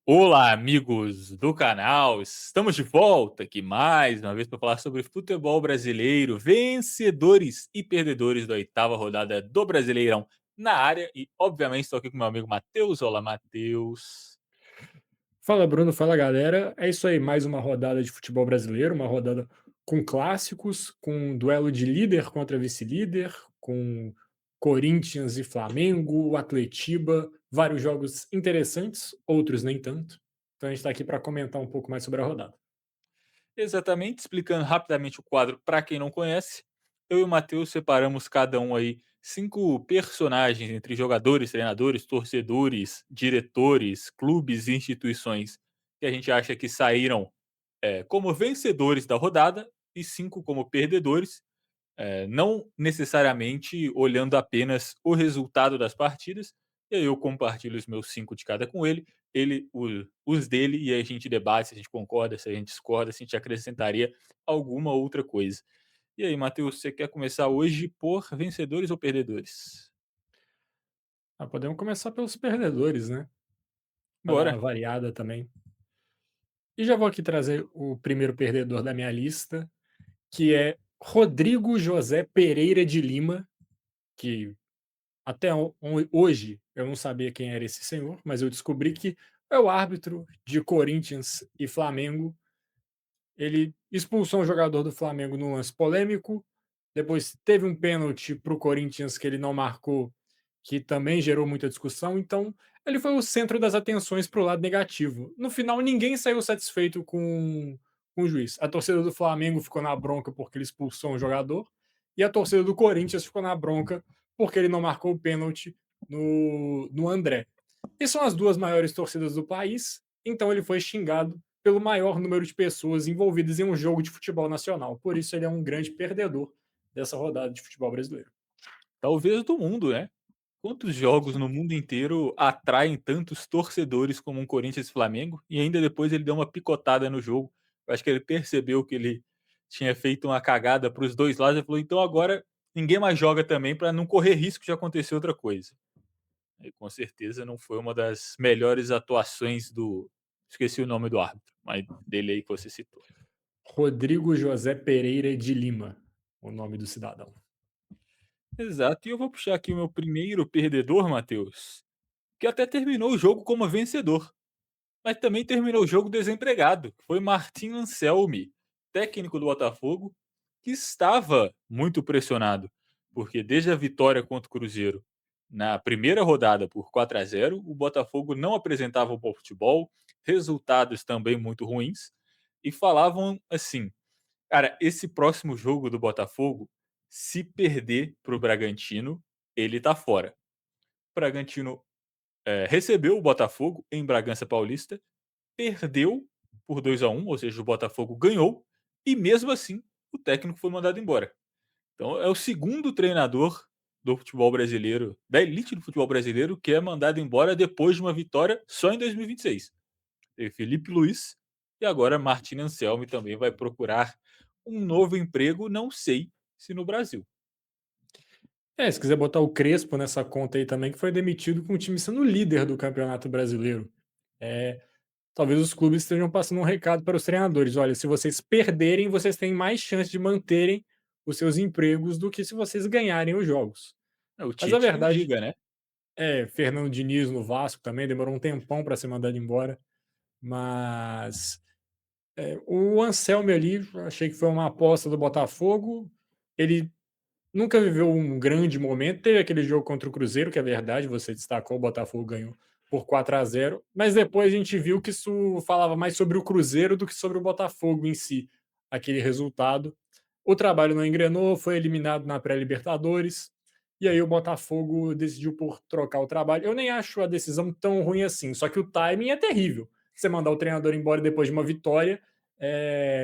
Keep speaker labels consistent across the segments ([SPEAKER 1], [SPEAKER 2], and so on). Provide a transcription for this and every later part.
[SPEAKER 1] Olá, amigos do canal. Estamos de volta aqui mais uma vez para falar sobre futebol brasileiro, vencedores e perdedores da oitava rodada do Brasileirão na área. E, obviamente, estou aqui com meu amigo Matheus. Olá, Matheus.
[SPEAKER 2] Fala Bruno, fala galera. É isso aí, mais uma rodada de futebol brasileiro, uma rodada com clássicos, com um duelo de líder contra vice-líder, com Corinthians e Flamengo, Atletiba, vários jogos interessantes, outros nem tanto. Então a gente está aqui para comentar um pouco mais sobre a rodada.
[SPEAKER 1] Exatamente, explicando rapidamente o quadro para quem não conhece. Eu e o Matheus separamos cada um aí cinco personagens entre jogadores, treinadores, torcedores, diretores, clubes e instituições que a gente acha que saíram como vencedores da rodada e 5 como perdedores, não necessariamente olhando apenas o resultado das partidas. E aí eu compartilho os meus 5 de cada com ele os dele, e aí a gente debate se a gente concorda, se a gente discorda, se a gente acrescentaria alguma outra coisa. E aí, Matheus, você quer começar hoje por vencedores ou perdedores?
[SPEAKER 2] Podemos começar pelos perdedores, né? Para dar uma
[SPEAKER 1] Bora.
[SPEAKER 2] variada também. E já vou aqui trazer o primeiro perdedor da minha lista, que é Rodrigo José Pereira de Lima, que hoje eu não sabia quem era esse senhor, mas eu descobri que é o árbitro de Corinthians e Flamengo. Ele expulsou um jogador do Flamengo num lance polêmico, depois teve um pênalti para o Corinthians que ele não marcou, que também gerou muita discussão. Então, ele foi o centro das atenções para o lado negativo. No final, ninguém saiu satisfeito com o juiz. A torcida do Flamengo ficou na bronca porque ele expulsou um jogador, e a torcida do Corinthians ficou na bronca porque ele não marcou o pênalti no André. E são as duas maiores torcidas do país, então ele foi xingado pelo maior número de pessoas envolvidas em um jogo de futebol nacional. Por isso ele é um grande perdedor dessa rodada de futebol brasileiro.
[SPEAKER 1] Talvez do mundo, né? Quantos jogos no mundo inteiro atraem tantos torcedores como um Corinthians e Flamengo? E ainda depois ele deu uma picotada no jogo. Eu acho que ele percebeu que ele tinha feito uma cagada para os dois lados e falou: então agora ninguém mais joga também para não correr risco de acontecer outra coisa. E com certeza não foi uma das melhores atuações do. Esqueci o nome do árbitro, mas dele aí que você citou.
[SPEAKER 2] Rodrigo José Pereira de Lima, o nome do cidadão.
[SPEAKER 1] Exato, e eu vou puxar aqui o meu primeiro perdedor, Matheus, que até terminou o jogo como vencedor. Mas também terminou o jogo desempregado, que foi Martim Anselmi, técnico do Botafogo, que estava muito pressionado, porque desde a vitória contra o Cruzeiro na primeira rodada por 4-0, o Botafogo não apresentava um bom futebol, resultados também muito ruins, e falavam assim: cara, esse próximo jogo do Botafogo, se perder para o Bragantino, ele tá fora. O Bragantino recebeu o Botafogo em Bragança Paulista, perdeu por 2-1, ou seja, o Botafogo ganhou, e mesmo assim o técnico foi mandado embora. Então é o segundo treinador do futebol brasileiro, da elite do futebol brasileiro, que é mandado embora depois de uma vitória só em 2026. Teve Felipe Luiz e agora Martin Anselmi também vai procurar um novo emprego, não sei se no Brasil.
[SPEAKER 2] Se quiser botar o Crespo nessa conta aí também, que foi demitido com o time sendo líder do Campeonato Brasileiro. É, talvez os clubes estejam passando um recado para os treinadores: olha, se vocês perderem, vocês têm mais chance de manterem os seus empregos do que se vocês ganharem os jogos.
[SPEAKER 1] O
[SPEAKER 2] Mas a
[SPEAKER 1] Tite não
[SPEAKER 2] verdade
[SPEAKER 1] diga, né?
[SPEAKER 2] Fernando Diniz no Vasco também demorou um tempão para ser mandado embora, mas o Anselmi ali, achei que foi uma aposta do Botafogo. Ele nunca viveu um grande momento. Teve aquele jogo contra o Cruzeiro, que é verdade, você destacou, o Botafogo ganhou por 4-0, mas depois a gente viu que isso falava mais sobre o Cruzeiro do que sobre o Botafogo em si, aquele resultado. O trabalho não engrenou, foi eliminado na pré-Libertadores, e aí o Botafogo decidiu por trocar o trabalho. Eu nem acho a decisão tão ruim assim, só que o timing é terrível. Você mandar o treinador embora depois de uma vitória,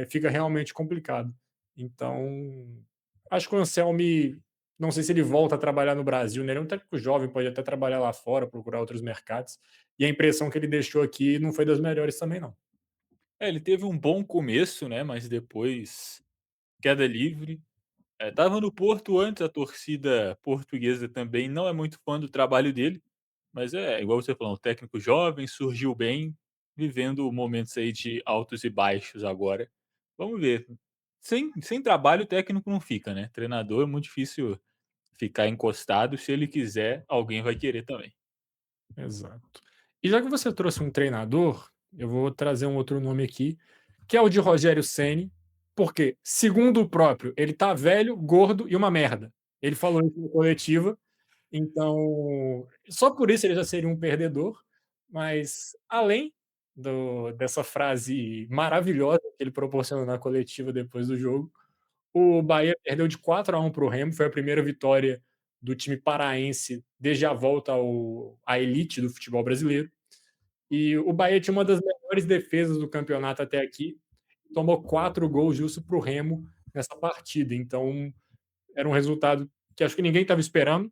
[SPEAKER 2] fica realmente complicado. Então, acho que o Anselmi, não sei se ele volta a trabalhar no Brasil, né? Ele é um técnico jovem, pode até trabalhar lá fora, procurar outros mercados. E a impressão que ele deixou aqui não foi das melhores também, não.
[SPEAKER 1] Ele teve um bom começo, né? Mas depois queda livre. Estava no Porto antes, a torcida portuguesa também não é muito fã do trabalho dele, mas é igual você falou, um técnico jovem, surgiu bem, vivendo momentos aí de altos e baixos agora. Vamos ver. Sem trabalho o técnico não fica, né, treinador é muito difícil ficar encostado, se ele quiser, alguém vai querer também.
[SPEAKER 2] Exato. E já que você trouxe um treinador, eu vou trazer um outro nome aqui, que é o de Rogério Ceni, porque, segundo o próprio, ele tá velho, gordo e uma merda. Ele falou isso na coletiva, então, só por isso ele já seria um perdedor, mas além dessa frase maravilhosa que ele proporcionou na coletiva depois do jogo, o Bahia perdeu de 4-1 para o Remo, foi a primeira vitória do time paraense desde a volta à elite do futebol brasileiro. E o Bahia tinha uma das melhores defesas do campeonato até aqui, tomou 4 gols justo para o Remo nessa partida. Então, era um resultado que acho que ninguém estava esperando.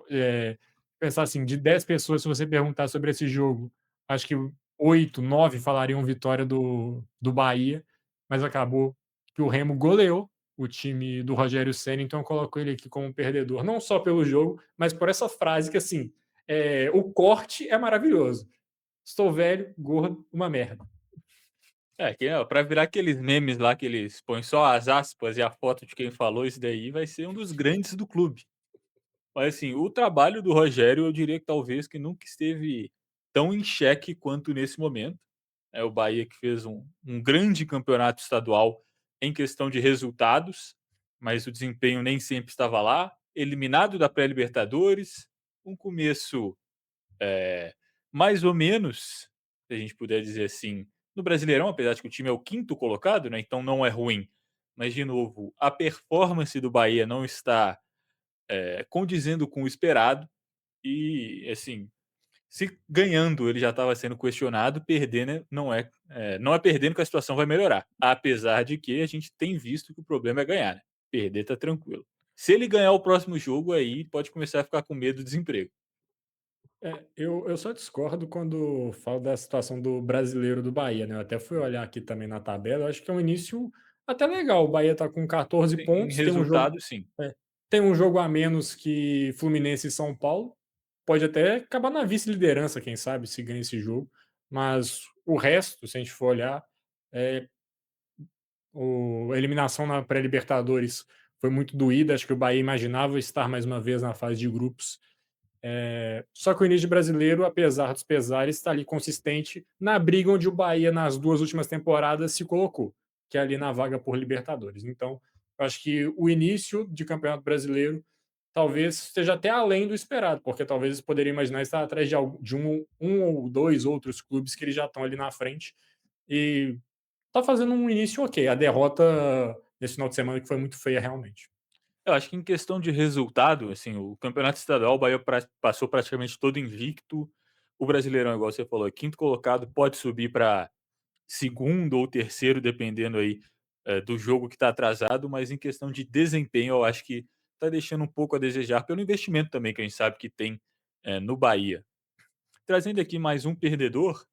[SPEAKER 2] É, pensar assim, de 10 pessoas, se você perguntar sobre esse jogo, acho que 8, 9 falariam vitória do Bahia, mas acabou que o Remo goleou o time do Rogério Ceni, então eu coloco ele aqui como perdedor, não só pelo jogo, mas por essa frase que assim, o corte é maravilhoso. Estou velho, gordo, uma merda.
[SPEAKER 1] É, que pra virar aqueles memes lá que eles põem só as aspas e a foto de quem falou isso daí, vai ser um dos grandes do clube. Mas assim, o trabalho do Rogério, eu diria que talvez que nunca esteve tão em xeque quanto nesse momento. É o Bahia que fez um grande campeonato estadual em questão de resultados, mas o desempenho nem sempre estava lá. Eliminado da pré-Libertadores, um começo mais ou menos, se a gente puder dizer assim, no Brasileirão, apesar de que o time é o quinto colocado, né? Então não é ruim. Mas, de novo, a performance do Bahia não está condizendo com o esperado. E, assim, se ganhando ele já estava sendo questionado, perdendo não é perdendo que a situação vai melhorar. Apesar de que a gente tem visto que o problema é ganhar, né? Perder tá tranquilo. Se ele ganhar o próximo jogo, aí pode começar a ficar com medo do desemprego.
[SPEAKER 2] Eu só discordo quando falo da situação do brasileiro do Bahia, né? Eu até fui olhar aqui também na tabela, eu acho que é um início até legal. O Bahia tá com 14
[SPEAKER 1] Em
[SPEAKER 2] pontos, tem um jogo,
[SPEAKER 1] resultado, sim.
[SPEAKER 2] é, tem um jogo a menos que Fluminense e São Paulo. Pode até acabar na vice-liderança, quem sabe, se ganha esse jogo. Mas o resto, se a gente for olhar, é, a eliminação na pré-Libertadores foi muito doída. Acho que o Bahia imaginava estar mais uma vez na fase de grupos. Só que o início brasileiro, apesar dos pesares, está ali consistente na briga onde o Bahia, nas 2 últimas temporadas, se colocou, que é ali na vaga por Libertadores. Então, eu acho que o início de Campeonato Brasileiro talvez esteja até além do esperado, porque talvez eles poderiam imaginar estar atrás de um ou dois outros clubes que eles já estão ali na frente. E tá fazendo um início ok. A derrota nesse final de semana que foi muito feia, realmente.
[SPEAKER 1] Eu acho que em questão de resultado, assim, o campeonato estadual, o Bahia passou praticamente todo invicto. O Brasileirão, igual você falou, é quinto colocado, pode subir para segundo ou terceiro, dependendo aí do jogo que está atrasado, mas em questão de desempenho, eu acho que está deixando um pouco a desejar pelo investimento também que a gente sabe que tem no Bahia. Trazendo aqui mais um perdedor,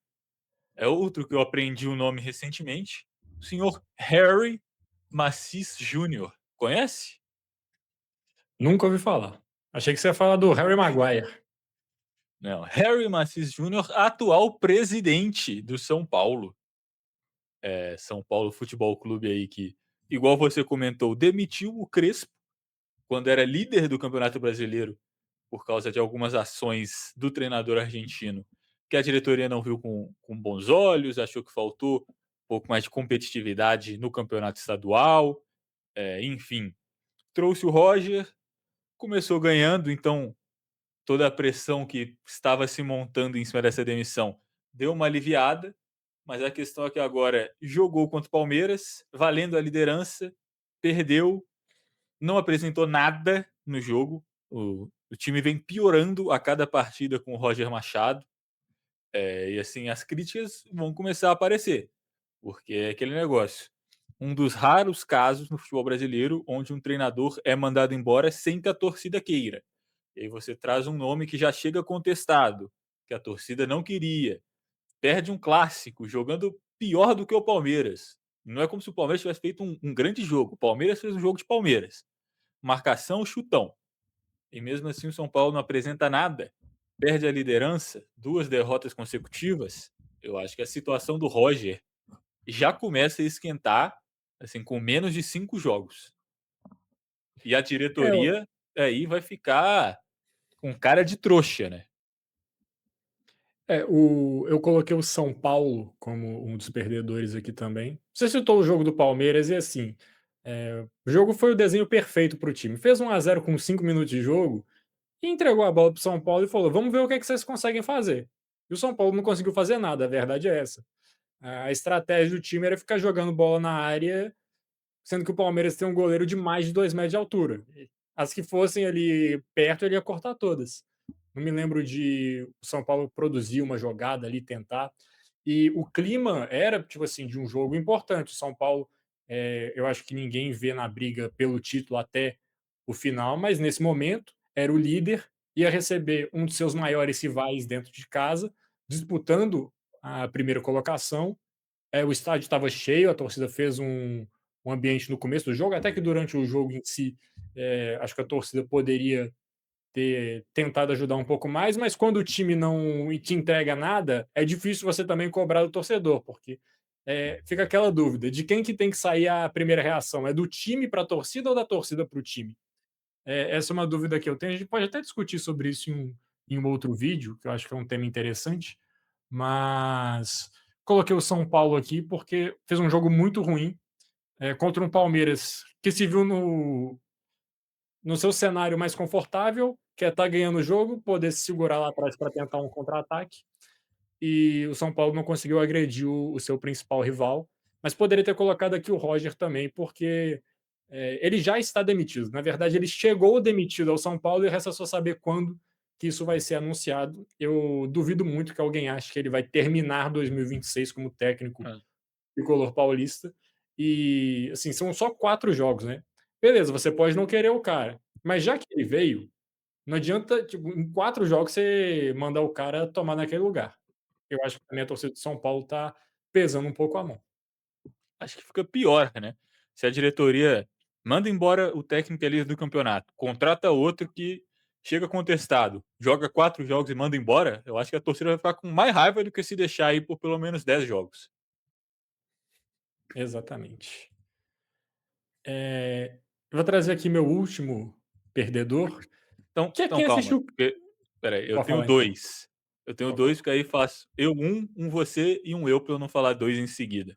[SPEAKER 1] é outro que eu aprendi o nome recentemente, o senhor Harry Macis Júnior. Conhece?
[SPEAKER 2] Nunca ouvi falar. Achei que você ia falar do Harry Maguire.
[SPEAKER 1] Não, Harry Macis Júnior, atual presidente do São Paulo. São Paulo Futebol Clube aí que, igual você comentou, demitiu o Crespo quando era líder do Campeonato Brasileiro por causa de algumas ações do treinador argentino que a diretoria não viu com bons olhos, achou que faltou um pouco mais de competitividade no campeonato estadual, enfim. Trouxe o Roger, começou ganhando, então toda a pressão que estava se montando em cima dessa demissão deu uma aliviada, mas a questão é que agora jogou contra o Palmeiras, valendo a liderança, perdeu, não apresentou nada no jogo. O time vem piorando a cada partida com o Roger Machado. E assim, as críticas vão começar a aparecer, porque é aquele negócio. Um dos raros casos no futebol brasileiro onde um treinador é mandado embora sem que a torcida queira. E aí você traz um nome que já chega contestado, que a torcida não queria. Perde um clássico, jogando pior do que o Palmeiras. Não é como se o Palmeiras tivesse feito um grande jogo. O Palmeiras fez um jogo de Palmeiras. Marcação, chutão. E mesmo assim o São Paulo não apresenta nada. Perde a liderança, 2 derrotas consecutivas. Eu acho que a situação do Roger já começa a esquentar, assim, com menos de 5 jogos. E a
[SPEAKER 2] É,
[SPEAKER 1] diretoria aí vai ficar com cara de trouxa, né.
[SPEAKER 2] eu coloquei o São Paulo como um dos perdedores aqui também. Você citou o jogo do Palmeiras e assim, o jogo foi o desenho perfeito para o time. Fez 1-0 com 5 minutos de jogo e entregou a bola para o São Paulo e falou: "Vamos ver o que é que vocês conseguem fazer". E o São Paulo não conseguiu fazer nada, a verdade é essa. A estratégia do time era ficar jogando bola na área, sendo que o Palmeiras tem um goleiro de mais de 2 metros de altura. As que fossem ali perto, ele ia cortar todas. Não me lembro de o São Paulo produzir uma jogada ali, tentar. E o clima era, tipo assim, de um jogo importante. O São Paulo, eu acho que ninguém vê na briga pelo título até o final, mas nesse momento era o líder, ia receber um dos seus maiores rivais dentro de casa, disputando a primeira colocação. O estádio estava cheio, a torcida fez um ambiente no começo do jogo, até que durante o jogo em si, acho que a torcida poderia ter tentado ajudar um pouco mais, mas quando o time não te entrega nada, é difícil você também cobrar do torcedor, porque fica aquela dúvida de quem que tem que sair a primeira reação, é do time para a torcida ou da torcida para o time? Essa é uma dúvida que eu tenho, a gente pode até discutir sobre isso em um outro vídeo, que eu acho que é um tema interessante, mas coloquei o São Paulo aqui porque fez um jogo muito ruim, contra um Palmeiras que se viu no seu cenário mais confortável, que é estar ganhando o jogo, poder se segurar lá atrás para tentar um contra-ataque. E o São Paulo não conseguiu agredir o seu principal rival, mas poderia ter colocado aqui o Roger também, porque ele já está demitido. Na verdade, ele chegou demitido ao São Paulo e resta só saber quando que isso vai ser anunciado. Eu duvido muito que alguém ache que ele vai terminar 2026 como técnico
[SPEAKER 1] Hã.
[SPEAKER 2] tricolor paulista. E, assim, são só 4 jogos, né. Beleza, você pode não querer o cara, mas já que ele veio, não adianta, tipo, em 4 jogos você mandar o cara tomar naquele lugar. Eu acho que também a torcida de São Paulo tá pesando um pouco a mão.
[SPEAKER 1] Acho que fica pior, né. Se a diretoria manda embora o técnico ali do campeonato, contrata outro que chega contestado, joga 4 jogos e manda embora, eu acho que a torcida vai ficar com mais raiva do que se deixar aí por pelo menos 10 jogos.
[SPEAKER 2] Exatamente. Eu vou trazer aqui meu último perdedor,
[SPEAKER 1] Então
[SPEAKER 2] que é
[SPEAKER 1] então
[SPEAKER 2] quem
[SPEAKER 1] calma,
[SPEAKER 2] assistiu.
[SPEAKER 1] porque espera aí, eu
[SPEAKER 2] Pode
[SPEAKER 1] tenho
[SPEAKER 2] falar então,
[SPEAKER 1] 2. Eu tenho
[SPEAKER 2] pode
[SPEAKER 1] 2,
[SPEAKER 2] falar.
[SPEAKER 1] porque aí faço eu um você e um eu, pra eu não falar 2 em seguida.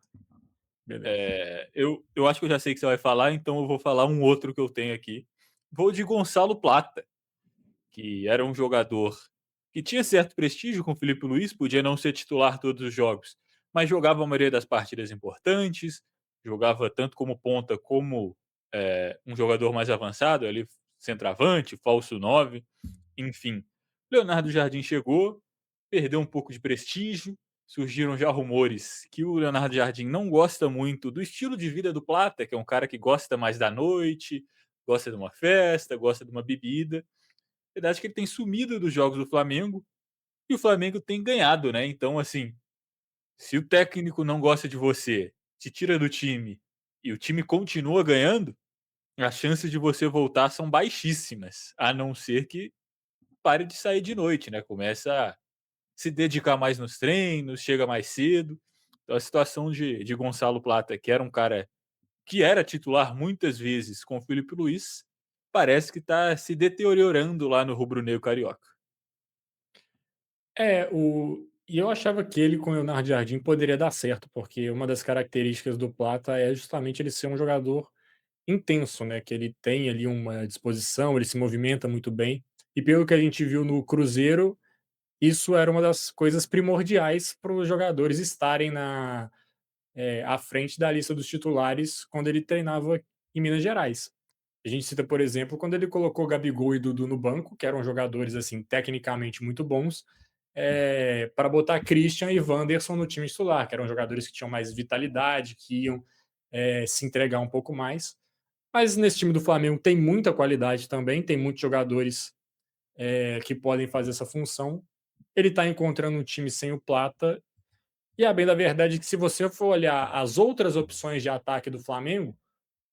[SPEAKER 2] Beleza.
[SPEAKER 1] Eu acho que eu já sei que você vai falar, então eu vou falar um outro que eu tenho aqui. Vou de Gonçalo Plata, que era um jogador que tinha certo prestígio com o Felipe Luiz, podia não ser titular todos os jogos, mas jogava a maioria das partidas importantes, jogava tanto como ponta como, um jogador mais avançado, ali, centroavante, falso 9, enfim. Leonardo Jardim chegou, perdeu um pouco de prestígio, surgiram já rumores que o Leonardo Jardim não gosta muito do estilo de vida do Plata, que é um cara que gosta mais da noite, gosta de uma festa, gosta de uma bebida. Verdade é que ele tem sumido dos jogos do Flamengo e o Flamengo tem ganhado, né? Então, assim, se o técnico não gosta de você, te tira do time e o time continua ganhando, as chances de você voltar são baixíssimas, a não ser que pare de sair de noite, né? Começa a se dedicar mais nos treinos, chega mais cedo. Então, a situação de Gonçalo Plata, que era um cara que era titular muitas vezes com o Felipe Luiz, parece que está se deteriorando lá no rubro-negro carioca.
[SPEAKER 2] E eu achava que ele com o Leonardo Jardim poderia dar certo, porque uma das características do Plata é justamente ele ser um jogador intenso, né, que ele tem ali uma disposição, ele se movimenta muito bem, e pelo que a gente viu no Cruzeiro, isso era uma das coisas primordiais para os jogadores estarem à frente da lista dos titulares quando ele treinava em Minas Gerais. A gente cita, por exemplo, quando ele colocou Gabigol e Dudu no banco, que eram jogadores assim tecnicamente muito bons, para botar Christian e Wanderson no time titular, que eram jogadores que tinham mais vitalidade, que iam se entregar um pouco mais. Mas nesse time do Flamengo tem muita qualidade também, tem muitos jogadores que podem fazer essa função. Ele está encontrando um time sem o Plata, e a bem da verdade é que se você for olhar as outras opções de ataque do Flamengo,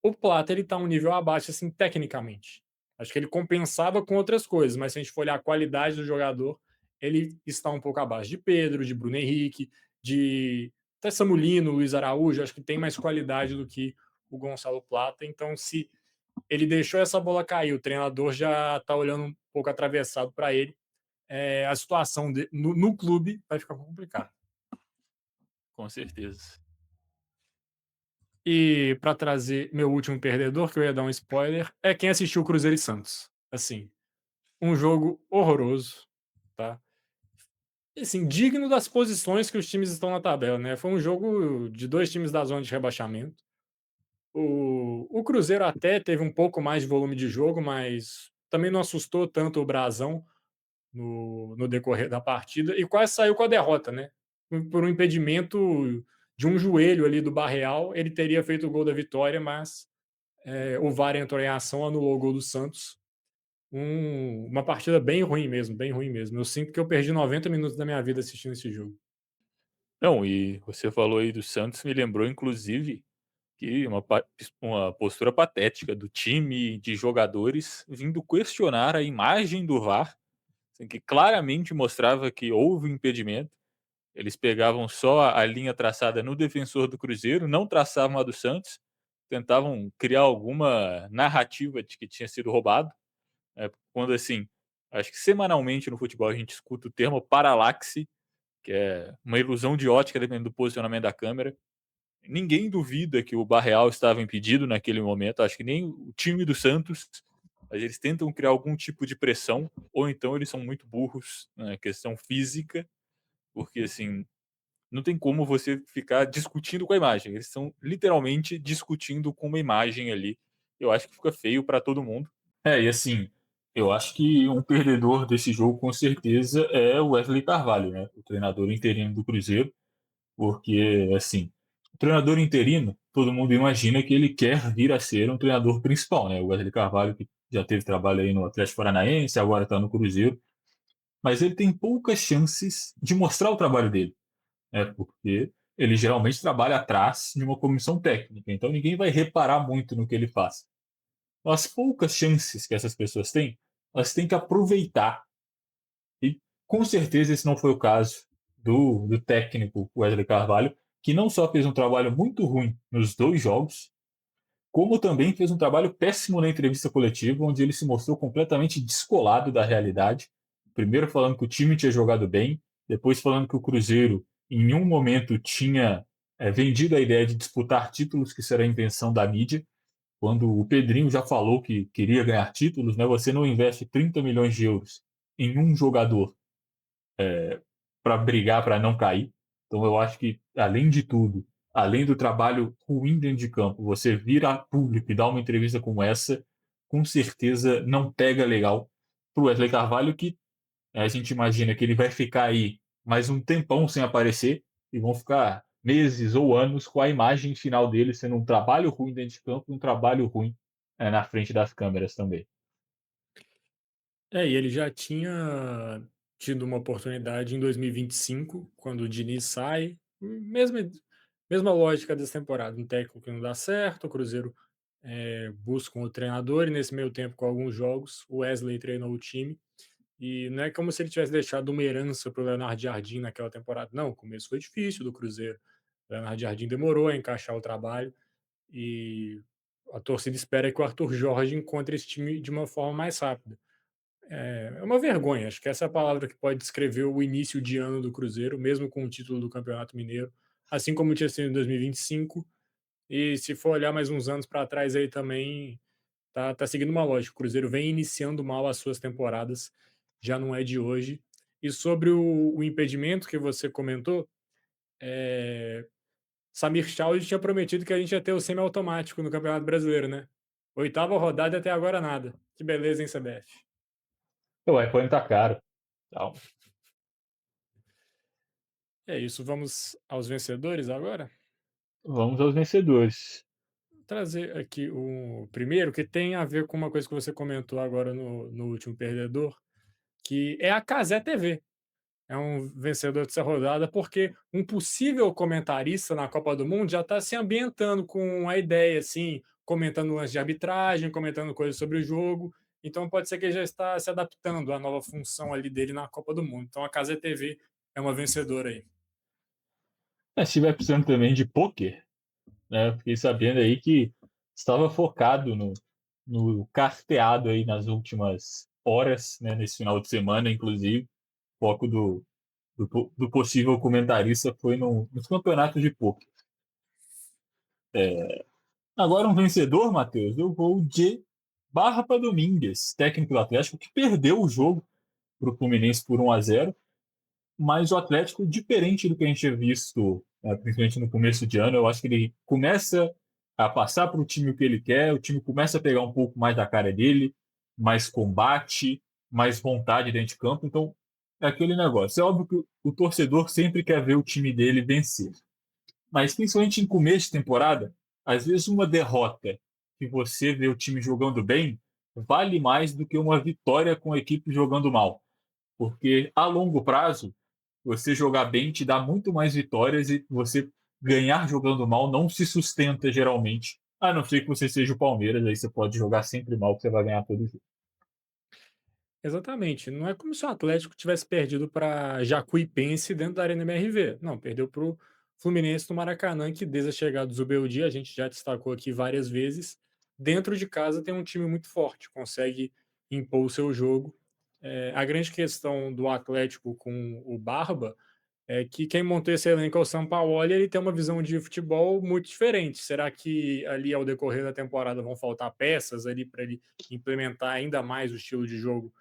[SPEAKER 2] o Plata ele tá um nível abaixo, assim, tecnicamente. Acho que ele compensava com outras coisas, mas se a gente for olhar a qualidade do jogador, ele está um pouco abaixo de Pedro, de Bruno Henrique, de até Samulino, Luiz Araújo, acho que tem mais qualidade do que o Gonçalo Plata. Então, se ele deixou essa bola cair, o treinador já está olhando um pouco atravessado para ele. A situação no clube vai ficar complicada.
[SPEAKER 1] Com certeza.
[SPEAKER 2] E para trazer meu último perdedor, que eu ia dar um spoiler, é quem assistiu Cruzeiro e Santos. Assim, um jogo horroroso, tá? E, assim, digno das posições que os times estão na tabela, né? Foi um jogo de dois times da zona de rebaixamento. O Cruzeiro até teve um pouco mais de volume de jogo, mas também não assustou tanto o Brasão no decorrer da partida e quase saiu com a derrota, né? Por um impedimento de um joelho ali do Barreal, ele teria feito o gol da vitória, mas o VAR entrou em ação, anulou o gol do Santos. Uma partida bem ruim mesmo, bem ruim mesmo. Eu sinto que eu perdi 90 minutos da minha vida assistindo esse jogo.
[SPEAKER 1] Não, e você falou aí do Santos, me lembrou inclusive que uma postura patética do time, de jogadores, vindo questionar a imagem do VAR, assim, que claramente mostrava que houve impedimento. Eles pegavam só a linha traçada no defensor do Cruzeiro, não traçavam a do Santos, tentavam criar alguma narrativa de que tinha sido roubado, quando assim, acho que semanalmente no futebol a gente escuta o termo paralaxe, que é uma ilusão de ótica dependendo do posicionamento da câmera. Ninguém duvida que o Barreal estava impedido naquele momento, acho que nem o time do Santos, mas eles tentam criar algum tipo de pressão, ou então eles são muito burros na questão física, porque assim, não tem como você ficar discutindo com a imagem, eles estão literalmente discutindo com uma imagem ali. Eu acho que fica feio para todo mundo. E assim, eu acho que um perdedor desse jogo com certeza é o Wesley Carvalho, né? O treinador interino do Cruzeiro, porque assim, o treinador interino, todo mundo imagina que ele quer vir a ser um treinador principal, né? O Wesley Carvalho, que já teve trabalho aí no Atlético Paranaense, agora está no Cruzeiro, mas ele tem poucas chances de mostrar o trabalho dele, né? Porque ele geralmente trabalha atrás de uma comissão técnica, então ninguém vai reparar muito no que ele faz. As poucas chances que essas pessoas têm, elas têm que aproveitar. E com certeza esse não foi o caso do técnico Wesley Carvalho, que não só fez um trabalho muito ruim nos dois jogos, como também fez um trabalho péssimo na entrevista coletiva, onde ele se mostrou completamente descolado da realidade. Primeiro falando que o time tinha jogado bem, depois falando que o Cruzeiro em nenhum momento tinha vendido a ideia de disputar títulos, que será a intenção da mídia, quando o Pedrinho já falou que queria ganhar títulos, né? Você não investe 30 milhões de euros em um jogador para brigar para não cair. Então eu acho que, além de tudo, além do trabalho ruim dentro de campo, você vir a público e dar uma entrevista como essa, com certeza não pega legal para o Wesley Carvalho, que a gente imagina que ele vai ficar aí mais um tempão sem aparecer e vão ficar meses ou anos com a imagem final dele sendo um trabalho ruim dentro de campo e um trabalho ruim na frente das câmeras também.
[SPEAKER 2] E ele já tinha tido uma oportunidade em 2025, quando o Diniz sai, mesma lógica dessa temporada, um técnico que não dá certo, o Cruzeiro busca um treinador e nesse meio tempo com alguns jogos, o Wesley treinou o time, e não é como se ele tivesse deixado uma herança para o Leonardo Jardim naquela temporada, não, o começo foi difícil do Cruzeiro, o Leonardo Jardim demorou a encaixar o trabalho, e a torcida espera que o Arthur Jorge encontre esse time de uma forma mais rápida. É uma vergonha, acho que essa é a palavra que pode descrever o início de ano do Cruzeiro, mesmo com o título do Campeonato Mineiro, assim como tinha sido em 2025. E se for olhar mais uns anos para trás aí também, tá seguindo uma lógica. O Cruzeiro vem iniciando mal as suas temporadas, já não é de hoje. E sobre o impedimento que você comentou, Samir Chaud tinha prometido que a gente ia ter o semiautomático no Campeonato Brasileiro, né? Oitava rodada e até agora nada. Que beleza, hein, CBF?
[SPEAKER 1] O iPhone tá caro. Então,
[SPEAKER 2] É isso, vamos aos vencedores agora?
[SPEAKER 1] vamos aos vencedores.
[SPEAKER 2] Trazer aqui o primeiro, que tem a ver com uma coisa que você comentou agora no último perdedor, que é a Cazé TV. É um vencedor dessa rodada, porque um possível comentarista na Copa do Mundo já está se ambientando com a ideia, assim, comentando lances de arbitragem, comentando coisas sobre o jogo. Então pode ser que ele já está se adaptando à nova função ali dele na Copa do Mundo. Então a Cazé TV é uma vencedora aí.
[SPEAKER 1] Se estiver precisando também de poker, né? Fiquei sabendo aí que estava focado no carteado aí nas últimas horas, né? Nesse final de semana, inclusive. O foco do possível comentarista foi nos campeonatos de poker. Agora um vencedor, Matheus, eu vou de Barra Domingues, técnico do Atlético, que perdeu o jogo para o Fluminense por 1-0, mas o Atlético, diferente do que a gente tinha visto, principalmente no começo de ano, eu acho que ele começa a passar para o time o que ele quer, o time começa a pegar um pouco mais da cara dele, mais combate, mais vontade dentro de campo, então é aquele negócio. É óbvio que o torcedor sempre quer ver o time dele vencer, mas principalmente em começo de temporada, às vezes uma derrota que você vê o time jogando bem vale mais do que uma vitória com a equipe jogando mal. Porque a longo prazo, você jogar bem te dá muito mais vitórias e você ganhar jogando mal não se sustenta geralmente. A não ser que você seja o Palmeiras, aí você pode jogar sempre mal que você vai ganhar todo jogo.
[SPEAKER 2] Exatamente, não é como se o Atlético tivesse perdido para Jacuipense dentro da Arena MRV, não, perdeu para o Fluminense no Maracanã, que desde a chegada do Zubeldia, a gente já destacou aqui várias vezes, dentro de casa tem um time muito forte, consegue impor o seu jogo. A grande questão do Atlético com o Barba é que quem montou esse elenco é o Sampaoli, ele tem uma visão de futebol muito diferente. Será que ali ao decorrer da temporada vão faltar peças ali para ele implementar ainda mais o estilo de jogo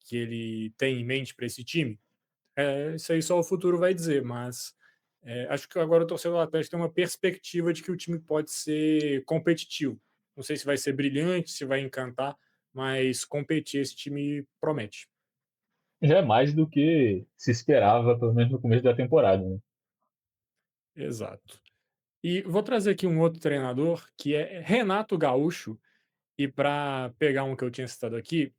[SPEAKER 2] que ele tem em mente para esse time? Isso aí só o futuro vai dizer, mas acho que agora o torcedor do Atlético tem uma perspectiva de que o time pode ser competitivo. Não sei se vai ser brilhante, se vai encantar, mas competir esse time promete.
[SPEAKER 1] Já é mais do que se esperava, pelo menos no começo da temporada, né?
[SPEAKER 2] Exato. E vou trazer aqui um outro treinador que é Renato Gaúcho, e para pegar um que eu tinha citado aqui,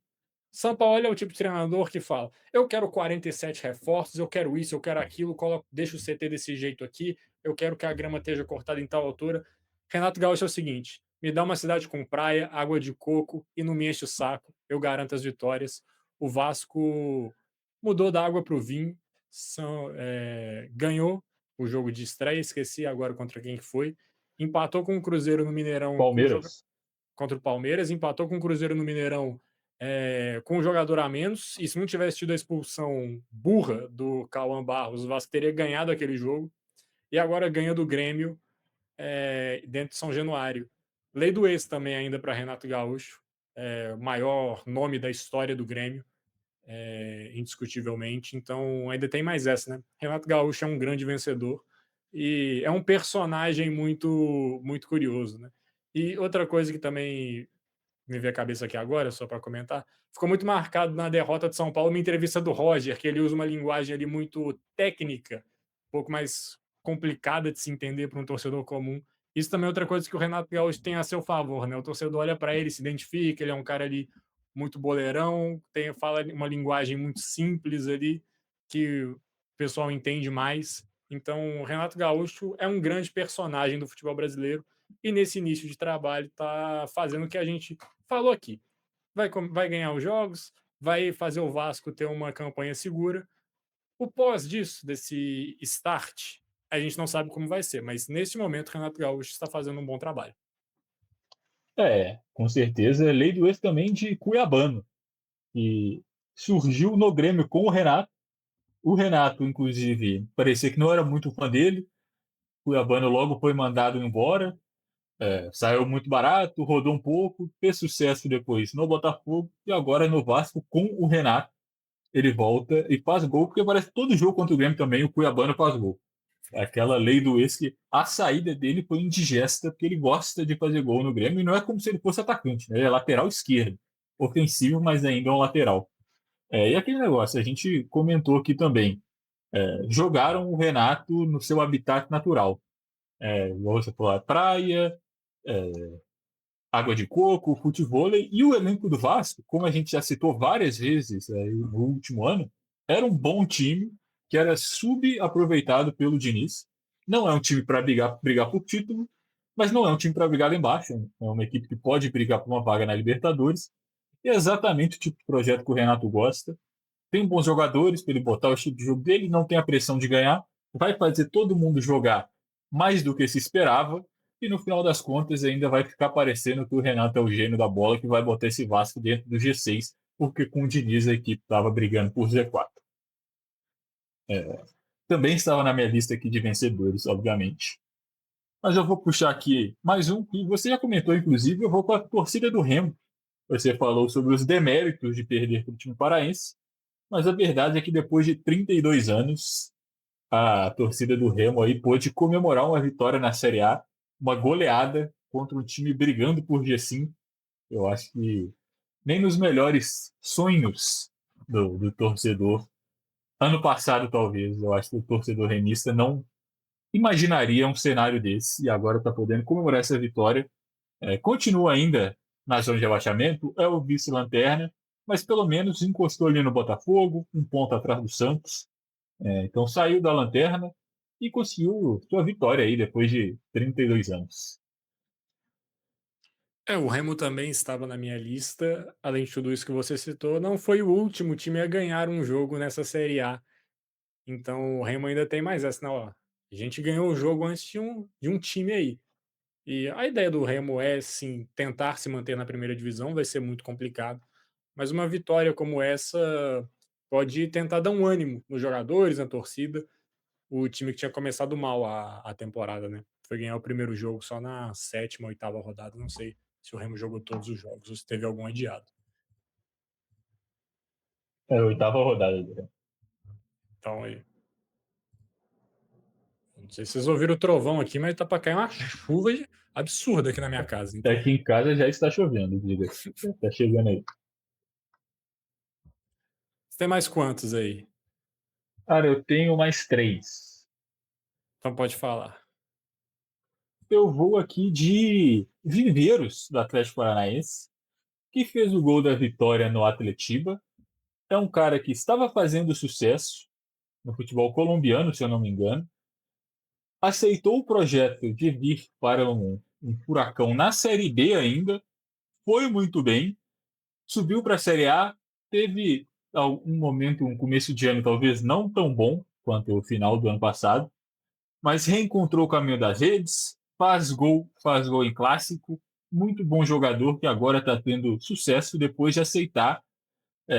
[SPEAKER 2] Sampaoli é o tipo de treinador que fala: eu quero 47 reforços, eu quero isso, eu quero aquilo, deixa o CT desse jeito aqui, eu quero que a grama esteja cortada em tal altura. Renato Gaúcho é o seguinte: me dá uma cidade com praia, água de coco e não me enche o saco, eu garanto as vitórias. O Vasco mudou da água para o vinho, ganhou o jogo de estreia, esqueci agora contra quem que foi, empatou com o Cruzeiro no Mineirão
[SPEAKER 1] Palmeiras.
[SPEAKER 2] contra o Palmeiras, empatou com o Cruzeiro no Mineirão com um jogador a menos, e se não tivesse tido a expulsão burra do Cauã Barros, o Vasco teria ganhado aquele jogo, e agora ganha do Grêmio dentro de São Januário. Lei do ex também ainda para Renato Gaúcho, o maior nome da história do Grêmio, indiscutivelmente, então ainda tem mais essa, né? Renato Gaúcho é um grande vencedor, e é um personagem muito, muito curioso, né? E outra coisa que também me veio a cabeça aqui agora, só para comentar, ficou muito marcado na derrota de São Paulo uma entrevista do Roger, que ele usa uma linguagem ali muito técnica, um pouco mais complicada de se entender para um torcedor comum. Isso também é outra coisa que o Renato Gaúcho tem a seu favor, né? O torcedor olha para ele, se identifica, ele é um cara ali muito boleirão, fala uma linguagem muito simples ali, que o pessoal entende mais. Então, o Renato Gaúcho é um grande personagem do futebol brasileiro e nesse início de trabalho está fazendo o que a gente falou aqui. Vai ganhar os jogos, vai fazer o Vasco ter uma campanha segura. O pós disso, desse start, a gente não sabe como vai ser, mas nesse momento o Renato Gaúcho está fazendo um bom trabalho.
[SPEAKER 1] Com certeza. Lei do ex também de Cuiabano, que surgiu no Grêmio com o Renato. O Renato, inclusive, parecia que não era muito fã dele. O Cuiabano logo foi mandado embora. Saiu muito barato, rodou um pouco, fez sucesso depois no Botafogo e agora no Vasco com o Renato. Ele volta e faz gol, porque parece que todo jogo contra o Grêmio também o Cuiabano faz gol. Aquela lei do ex que a saída dele foi indigesta, porque ele gosta de fazer gol no Grêmio e não é como se ele fosse atacante, né? Ele é lateral esquerdo, ofensivo, mas ainda é um lateral. E aquele negócio, a gente comentou aqui também. Jogaram o Renato no seu habitat natural. Igual você falou, a praia, é, água de coco, futevôlei, e o elenco do Vasco, como a gente já citou várias vezes no último ano, era um bom time que era subaproveitado pelo Diniz. Não é um time para brigar por título, mas não é um time para brigar lá embaixo. É uma equipe que pode brigar por uma vaga na Libertadores. E é exatamente o tipo de projeto que o Renato gosta. Tem bons jogadores para ele botar o estilo de jogo dele, não tem a pressão de ganhar, vai fazer todo mundo jogar mais do que se esperava, e no final das contas ainda vai ficar parecendo que o Renato é o gênio da bola que vai botar esse Vasco dentro do G6, porque com o Diniz a equipe estava brigando por Z4. Também estava na minha lista aqui de vencedores, obviamente. Mas eu vou puxar aqui mais um que você já comentou, inclusive, eu vou com a torcida do Remo. Você falou sobre os deméritos de perder para o time paraense, mas a verdade é que depois de 32 anos, a torcida do Remo aí pôde comemorar uma vitória na Série A, uma goleada contra um time brigando por G5. Eu acho que nem nos melhores sonhos do torcedor, ano passado talvez, eu acho que o torcedor remista não imaginaria um cenário desse, e agora está podendo comemorar essa vitória. Continua ainda na zona de rebaixamento, é o vice-lanterna, mas pelo menos encostou ali no Botafogo, um ponto atrás do Santos. Então saiu da lanterna e conseguiu sua vitória aí depois de 32 anos.
[SPEAKER 2] O Remo também estava na minha lista, além de tudo isso que você citou, não foi o último time a ganhar um jogo nessa Série A. Então o Remo ainda tem mais essa, não, ó. A gente ganhou o jogo antes de um time aí. E a ideia do Remo é, sim, tentar se manter na primeira divisão, vai ser muito complicado. Mas uma vitória como essa pode tentar dar um ânimo nos jogadores, na torcida. O time que tinha começado mal a temporada, né? Foi ganhar o primeiro jogo só na sétima, oitava rodada. Não sei se o Remo jogou todos os jogos ou se teve algum adiado.
[SPEAKER 1] É a oitava rodada.
[SPEAKER 2] Então, aí, não sei se vocês ouviram o trovão aqui, mas tá para cair uma chuva absurda aqui na minha casa. Então,
[SPEAKER 1] Aqui em casa já está chovendo, diga-se. Está chegando aí.
[SPEAKER 2] você tem mais quantos aí?
[SPEAKER 1] Cara, eu tenho mais três.
[SPEAKER 2] Então pode falar.
[SPEAKER 1] Eu vou aqui de Viveiros, do Atlético Paranaense, que fez o gol da vitória no Atletiba. É um cara que estava fazendo sucesso no futebol colombiano, se eu não me engano. Aceitou o projeto de vir para um Furacão na Série B ainda, foi muito bem, subiu para a Série A, teve um momento, um começo de ano talvez não tão bom quanto o final do ano passado, mas reencontrou o caminho das redes, faz gol em clássico, muito bom jogador que agora está tendo sucesso depois de aceitar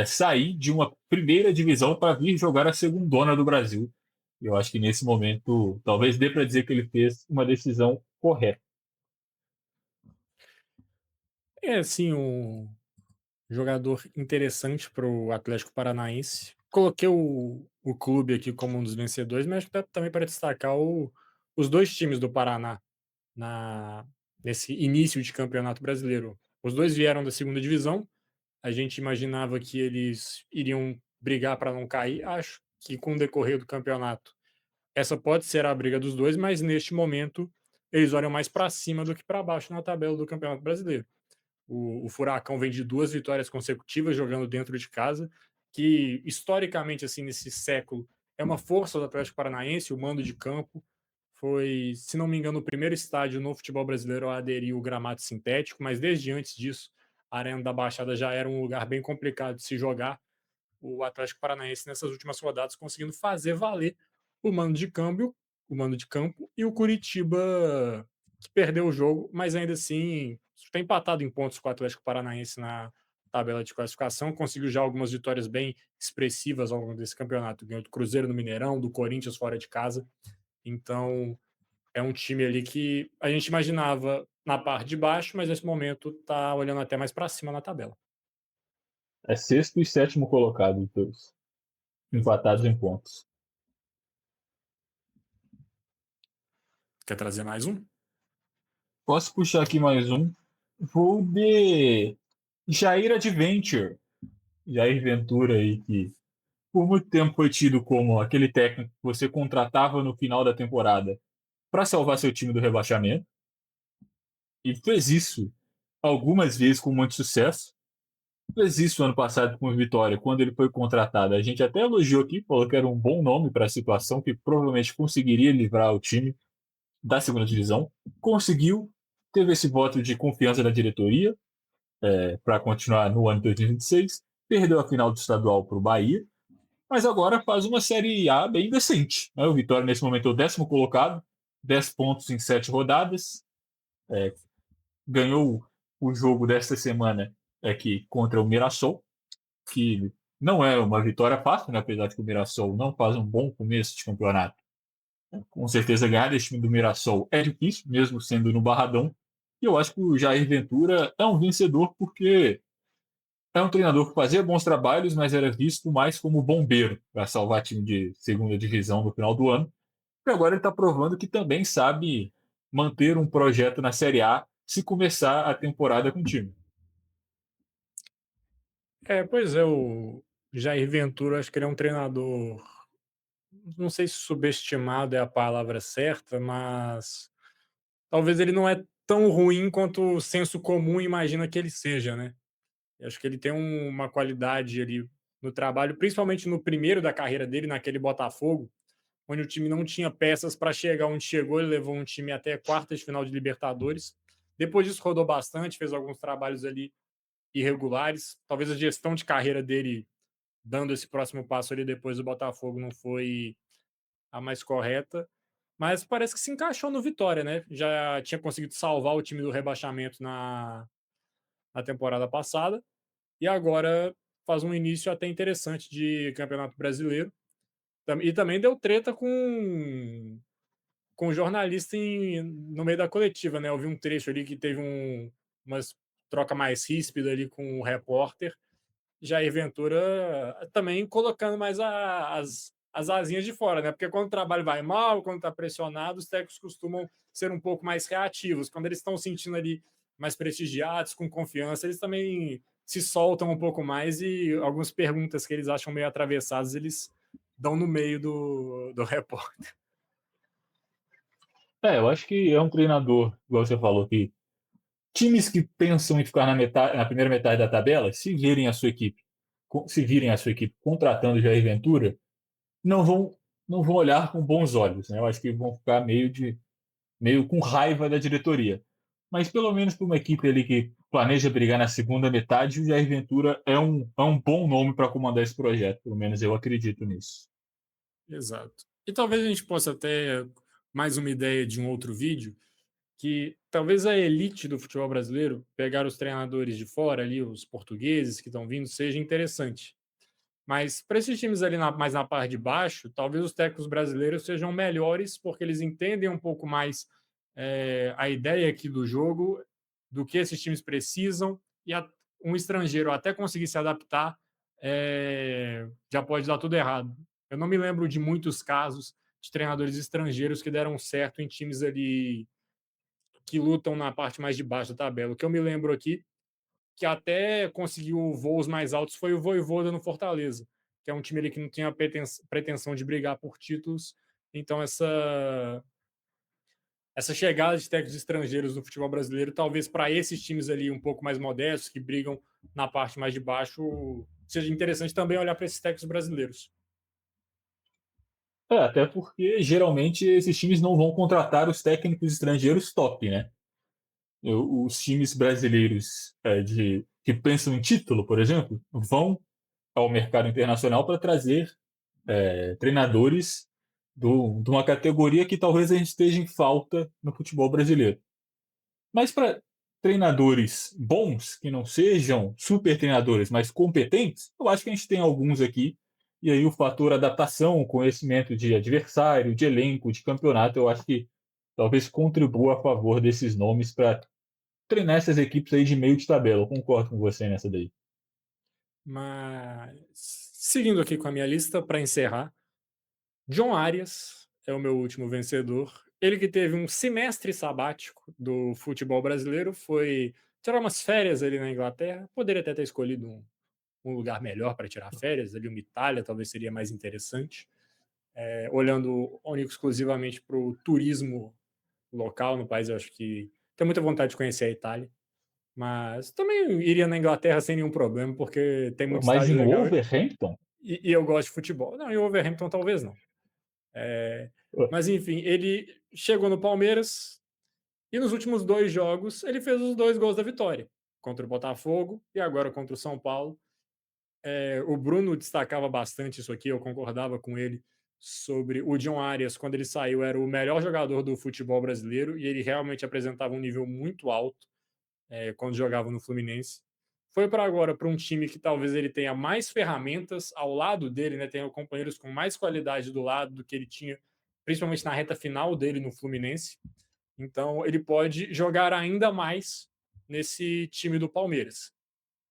[SPEAKER 1] sair de uma primeira divisão para vir jogar a segundona do Brasil. Eu acho que nesse momento talvez dê para dizer que ele fez uma decisão correta.
[SPEAKER 2] É, assim, um jogador interessante para o Atlético Paranaense. Coloquei o clube aqui como um dos vencedores, mas acho que dá também para destacar os dois times do Paraná na, nesse início de campeonato brasileiro. Os dois vieram da segunda divisão. A gente imaginava que eles iriam brigar para não cair. Acho que com o decorrer do campeonato, essa pode ser a briga dos dois, mas neste momento eles olham mais para cima do que para baixo na tabela do Campeonato Brasileiro. O Furacão vem de 2 vitórias consecutivas jogando dentro de casa, que historicamente, assim, nesse século, é uma força do Atlético Paranaense, o mando de campo. Foi, se não me engano, o primeiro estádio no futebol brasileiro a aderir o gramado sintético, mas desde antes disso, a Arena da Baixada já era um lugar bem complicado de se jogar. O Atlético Paranaense, nessas últimas rodadas, conseguindo fazer valer o mando de câmbio, o mando de campo, e o Curitiba, que perdeu o jogo, mas ainda assim tem empatado em pontos com o Atlético Paranaense na tabela de classificação, conseguiu já algumas vitórias bem expressivas ao longo desse campeonato, ganhou do Cruzeiro no Mineirão, do Corinthians fora de casa, então é um time ali que a gente imaginava na parte de baixo, mas nesse momento tá olhando até mais para cima na tabela.
[SPEAKER 1] É sexto e sétimo colocado, os dois, empatados em pontos.
[SPEAKER 2] Quer trazer mais um?
[SPEAKER 1] Posso puxar aqui mais um? Vou de Jair Adventure. Jair Ventura aí, que por muito tempo foi tido como aquele técnico que você contratava no final da temporada para salvar seu time do rebaixamento. E fez isso algumas vezes com muito sucesso. Fez isso ano passado com o Vitória, quando ele foi contratado. A gente até elogiou aqui, falou que era um bom nome para a situação, que provavelmente conseguiria livrar o time da segunda divisão. Conseguiu, teve esse voto de confiança da diretoria para continuar no ano de 2026. Perdeu a final do estadual para o Bahia, mas agora faz uma Série A bem decente. Né? O Vitória, nesse momento, é o 10º colocado, 10 pontos em 7 rodadas. É, ganhou o jogo desta semana aqui contra o Mirassol, que não é uma vitória fácil, né? Apesar de que o Mirassol não faz um bom começo de campeonato. Com certeza, ganhar desse time do Mirassol é difícil, mesmo sendo no Barradão. E eu acho que o Jair Ventura é um vencedor porque é um treinador que fazia bons trabalhos, mas era visto mais como bombeiro para salvar time de segunda divisão no final do ano. E agora ele está provando que também sabe manter um projeto na Série A se começar a temporada com o time.
[SPEAKER 2] Pois é, o Jair Ventura, acho que ele é um treinador, não sei se subestimado é a palavra certa, mas talvez ele não é tão ruim quanto o senso comum imagina que ele seja, né. Eu acho que ele tem uma qualidade ali no trabalho, principalmente no primeiro da carreira dele, naquele Botafogo, onde o time não tinha peças para chegar onde chegou, ele levou um time até quartas de final de Libertadores. Depois disso rodou bastante, fez alguns trabalhos ali irregulares. Talvez a gestão de carreira dele, dando esse próximo passo ali depois do Botafogo, não foi a mais correta, mas parece que se encaixou no Vitória, né? Já tinha conseguido salvar o time do rebaixamento na temporada passada e agora faz um início até interessante de Campeonato Brasileiro. E também deu treta com o jornalista no meio da coletiva, né? Eu vi um trecho ali que teve umas troca mais ríspida ali com o repórter. Jair Ventura também colocando mais as asinhas de fora, né? Porque quando o trabalho vai mal, quando está pressionado, os técnicos costumam ser um pouco mais reativos. Quando eles estão sentindo ali mais prestigiados, com confiança, eles também se soltam um pouco mais e algumas perguntas que eles acham meio atravessadas, eles dão no meio do repórter.
[SPEAKER 1] Eu acho que é um treinador, igual você falou, que times que pensam em ficar na primeira metade da tabela, se virem a sua equipe contratando Jair Ventura, não vão, não vão olhar com bons olhos. Né? Eu acho que vão ficar meio com raiva da diretoria. Mas pelo menos para uma equipe ali que planeja brigar na segunda metade, o Jair Ventura é um bom nome para comandar esse projeto. Pelo menos eu acredito nisso.
[SPEAKER 2] Exato. E talvez a gente possa até mais uma ideia de um outro vídeo, que talvez a elite do futebol brasileiro, pegar os treinadores de fora ali, os portugueses que estão vindo, seja interessante. Mas para esses times ali mais na parte de baixo, talvez os técnicos brasileiros sejam melhores porque eles entendem um pouco mais a ideia aqui do jogo, do que esses times precisam, e um estrangeiro até conseguir se adaptar já pode dar tudo errado. Eu não me lembro de muitos casos de treinadores estrangeiros que deram certo em times ali que lutam na parte mais de baixo da tabela. O que eu me lembro aqui, que até conseguiu voos mais altos, foi o Vojvoda no Fortaleza, que é um time ali que não tinha pretensão de brigar por títulos. Então, essa chegada de técnicos estrangeiros no futebol brasileiro, talvez para esses times ali um pouco mais modestos, que brigam na parte mais de baixo, seja interessante também olhar para esses técnicos brasileiros.
[SPEAKER 1] Até porque geralmente esses times não vão contratar os técnicos estrangeiros top, né? Os times brasileiros que pensam em título, por exemplo, vão ao mercado internacional para trazer treinadores de uma categoria que talvez a gente esteja em falta no futebol brasileiro. Mas para treinadores bons, que não sejam super treinadores, mas competentes, eu acho que a gente tem alguns aqui. E aí o fator adaptação, conhecimento de adversário, de elenco, de campeonato, eu acho que talvez contribua a favor desses nomes para treinar essas equipes aí de meio de tabela. Eu concordo com você nessa daí.
[SPEAKER 2] Mas, seguindo aqui com a minha lista, para encerrar, John Arias é o meu último vencedor. Ele que teve um semestre sabático do futebol brasileiro, foi tirar umas férias ali na Inglaterra. Poderia até ter escolhido um lugar melhor para tirar férias, ali uma Itália talvez seria mais interessante. Olhando único exclusivamente para o turismo local no país, eu acho que tenho muita vontade de conhecer a Itália. Mas também iria na Inglaterra sem nenhum problema, porque tem muito
[SPEAKER 1] Mas
[SPEAKER 2] estádio
[SPEAKER 1] em
[SPEAKER 2] legal
[SPEAKER 1] Wolverhampton,
[SPEAKER 2] e eu gosto de futebol. Não, em Wolverhampton talvez não. Mas enfim, ele chegou no Palmeiras e nos últimos dois jogos ele fez os dois gols da vitória, contra o Botafogo e agora contra o São Paulo. O Bruno destacava bastante isso aqui, eu concordava com ele, sobre o John Arias, quando ele saiu, era o melhor jogador do futebol brasileiro e ele realmente apresentava um nível muito alto quando jogava no Fluminense. Foi para agora para um time que talvez ele tenha mais ferramentas ao lado dele, né? Tenha companheiros com mais qualidade do lado do que ele tinha, principalmente na reta final dele no Fluminense. Então ele pode jogar ainda mais nesse time do Palmeiras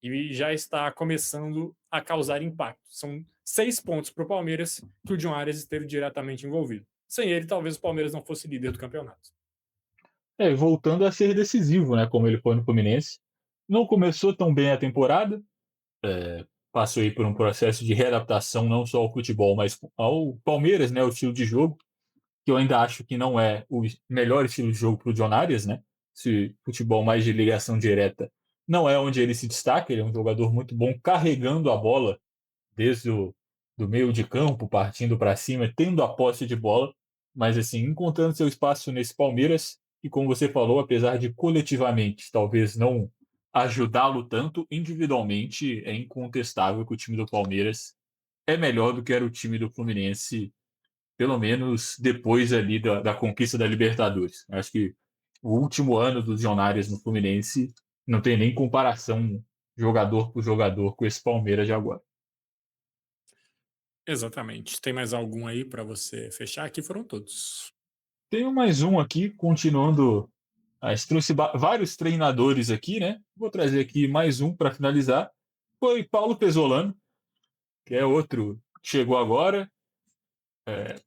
[SPEAKER 2] e já está começando a causar impacto. São 6 pontos para o Palmeiras que o John Arias esteve diretamente envolvido. Sem ele, talvez o Palmeiras não fosse líder do campeonato.
[SPEAKER 1] Voltando a ser decisivo, né, como ele foi no Fluminense. Não começou tão bem a temporada, passou aí por um processo de readaptação não só ao futebol, mas ao Palmeiras, né, o estilo de jogo, que eu ainda acho que não é o melhor estilo de jogo para o John Arias, né? Esse futebol mais de ligação direta não é onde ele se destaca, ele é um jogador muito bom carregando a bola desde o do meio de campo, partindo para cima, tendo a posse de bola, mas assim, encontrando seu espaço nesse Palmeiras, e como você falou, apesar de coletivamente talvez não ajudá-lo tanto, individualmente é incontestável que o time do Palmeiras é melhor do que era o time do Fluminense, pelo menos depois ali da conquista da Libertadores. Acho que o último ano dos Jonários no Fluminense não tem nem comparação jogador por jogador com esse Palmeiras de agora.
[SPEAKER 2] Exatamente. Tem mais algum aí para você fechar? Aqui foram todos.
[SPEAKER 1] Tenho mais um aqui, continuando. Trouxe vários treinadores aqui, né? Vou trazer aqui mais um para finalizar. Foi Paulo Pesolano, que é outro que chegou agora.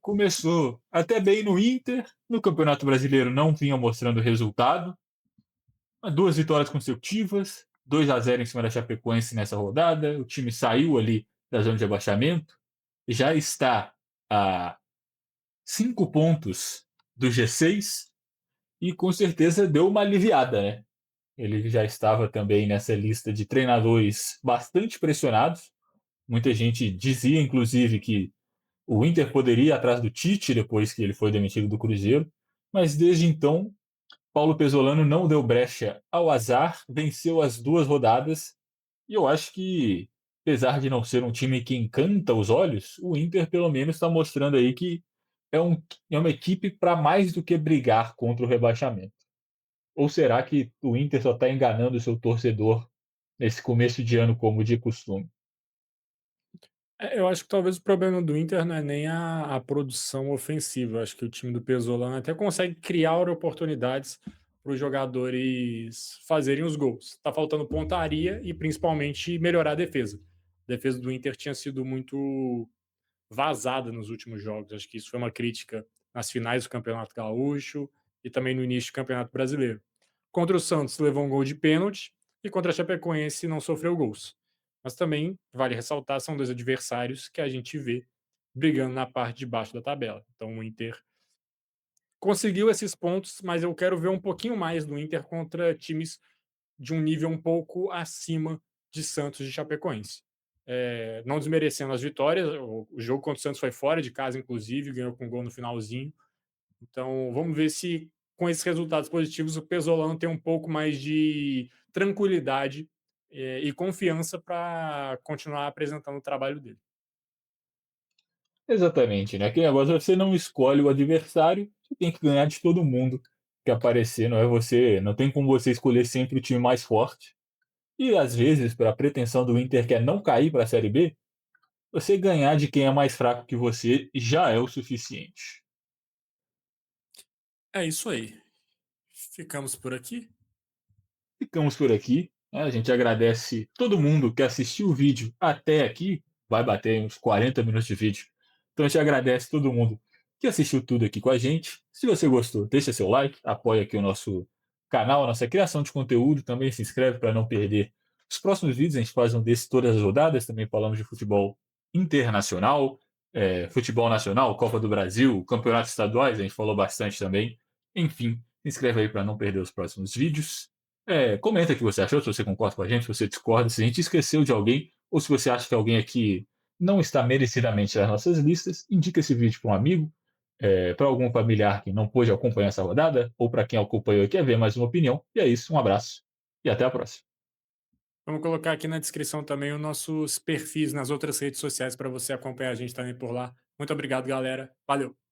[SPEAKER 1] Começou até bem no Inter, no Campeonato Brasileiro não vinha mostrando resultado. Duas vitórias consecutivas, 2-0 em cima da Chapecoense nessa rodada. O time saiu ali da zona de abaixamento, já está a 5 pontos do G6 e com certeza deu uma aliviada, né? Ele já estava também nessa lista de treinadores bastante pressionados. Muita gente dizia, inclusive, que o Inter poderia ir atrás do Tite depois que ele foi demitido do Cruzeiro, mas desde então, Paulo Pesolano não deu brecha ao azar, venceu as duas rodadas, e eu acho que, apesar de não ser um time que encanta os olhos, o Inter pelo menos está mostrando aí que é, um, é uma equipe para mais do que brigar contra o rebaixamento. Ou será que o Inter só está enganando o seu torcedor nesse começo de ano, como de costume?
[SPEAKER 2] Eu acho que talvez o problema do Inter não é nem a produção ofensiva. Eu acho que o time do Pesolano até consegue criar oportunidades para os jogadores fazerem os gols. Tá faltando pontaria e principalmente melhorar a defesa. A defesa do Inter tinha sido muito vazada nos últimos jogos. Acho que isso foi uma crítica nas finais do Campeonato Gaúcho e também no início do Campeonato Brasileiro. Contra o Santos levou um gol de pênalti e contra a Chapecoense não sofreu gols. Mas também, vale ressaltar, são dois adversários que a gente vê brigando na parte de baixo da tabela. Então o Inter conseguiu esses pontos, mas eu quero ver um pouquinho mais do Inter contra times de um nível um pouco acima de Santos e de Chapecoense. Não desmerecendo as vitórias, o jogo contra o Santos foi fora de casa, inclusive, ganhou com gol no finalzinho. Então, vamos ver se com esses resultados positivos o Pesolano tem um pouco mais de tranquilidade e confiança para continuar apresentando o trabalho dele.
[SPEAKER 1] Exatamente, né? Que negócio você não escolhe o adversário, você tem que ganhar de todo mundo que aparecer, não é você, não tem como você escolher sempre o time mais forte. E às vezes, para a pretensão do Inter que é não cair para a Série B, você ganhar de quem é mais fraco que você já é o suficiente.
[SPEAKER 2] É isso aí. Ficamos por aqui.
[SPEAKER 1] Ficamos por aqui, né? A gente agradece todo mundo que assistiu o vídeo até aqui. Vai bater uns 40 minutos de vídeo. Então a gente agradece todo mundo que assistiu tudo aqui com a gente. Se você gostou, deixa seu like, apoia aqui o nosso canal, a nossa criação de conteúdo. Também se inscreve para não perder os próximos vídeos. A gente faz um desses todas as rodadas. Também falamos de futebol internacional, futebol nacional, Copa do Brasil, campeonatos estaduais. A gente falou bastante também. Enfim, se inscreve aí para não perder os próximos vídeos. Comenta o que você achou, se você concorda com a gente, se você discorda, se a gente esqueceu de alguém, ou se você acha que alguém aqui não está merecidamente nas nossas listas, indica esse vídeo para um amigo, para algum familiar que não pôde acompanhar essa rodada, ou para quem acompanhou e quer ver mais uma opinião. E é isso, um abraço e até a próxima.
[SPEAKER 2] Vamos colocar aqui na descrição também os nossos perfis nas outras redes sociais para você acompanhar a gente também por lá. Muito obrigado, galera. Valeu.